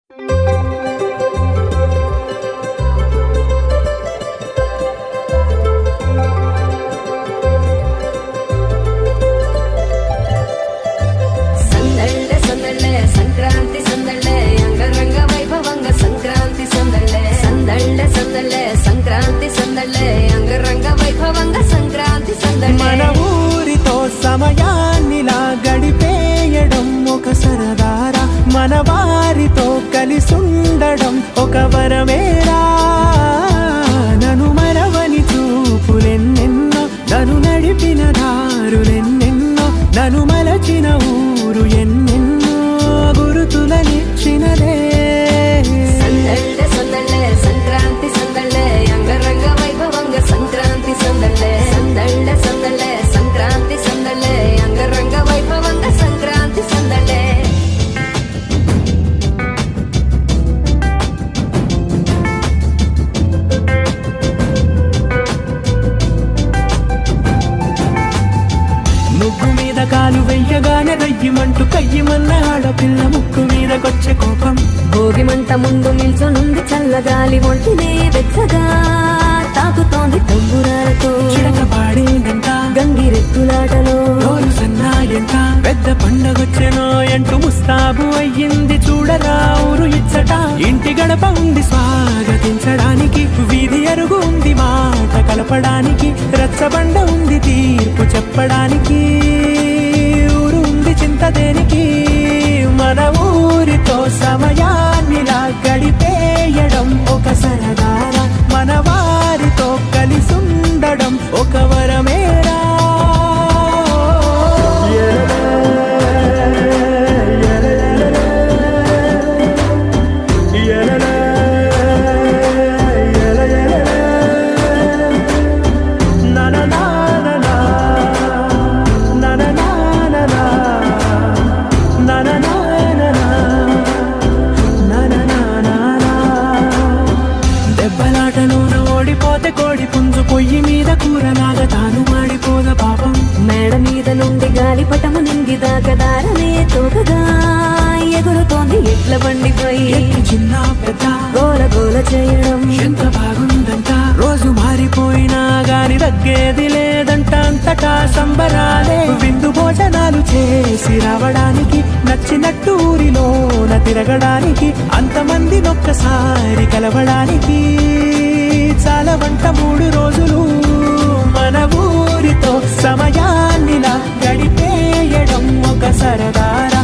మన ఊరితో సమయాన్నిలా గడిపేయడం ఒక సరదారా, మన వారితో కలిసుండడం ఒక వరమేరా. నన్ను మరవని చూపులెన్నెన్నో, నన్ను నడిపిన దారులెన్నెన్నో, నన్ను మలచిన ఊరు ఎన్నెన్నో గురుతులనిచ్చినదే. సంక్రాంతి సందళ్ళే అంగరంగ వైభవంగా సంక్రాంతి సందళ్ళే సందళ్ళే సందళ్ళే సంక్రాంతి సందళ్ళే అంగరంగ వైభవంగా సంక్రాంతి సందళ్ళే. ముగ్గు మీద కాలు వెయ్యగానే రయ్యమంటూ కయ్యమన్న ఆడపిల్ల ముక్కు మీదకొచ్చే కోపం. భోగి మంట ముందు నిల్చొనుంది చల్లగాలి ఒంటినే వెచ్చగా తాకుతోంది తంబురాలతో చిడక పాడేందంట గంగిరెత్తులాటలో రోజు సన్నాయంట. పెద్ద పండగొచ్చెనో అంటూ ముస్తాబు అయ్యింది చూడరా ఊరు ఇచ్చట. ఇంటి గడప ఉంది స్వాగతించడానికి, వీధి అరుగు ఉంది మాట కలపడానికి, రచ్చబండ ఉంది తీర్పు చెప్పడానికి, ఊరు ఉంది చింత దేనికి. మన ఊరితో సమయాన్నిలా గడిపేయడం ఒక సరదారా, మన వారితో కలిసుండడం ఒక వరమేరా. దెబ్బలాటలోన ఓడిపోతే కోడి పుంజు పొయ్యి మీద కూరలాగా తాను మాడిపోద పాపం. మేడ మీద నుండి గాలిపటము నింగి దాకదారనే తోకగా ఎగురుతోంది ఎడ్ల బండిపై ఎత్తి చిన్న పెద్ద గోల గోల చేయడం ఎంత బాగుందంట. రోజు మారిపోయినా గాని తగ్గేది లేదంట, అంతటా సంబరాలే. విందు భోజనాలు చేసి రావడానికి, నచ్చినట్టు ఊరిలోన తిరగడానికి, అంతమంది ఒక్కసారి కలవడానికి చాలా వంట 3 రోజులు. మన ఊరితో సమయాన్నిలా గడిపేయడం ఒక సరదారా.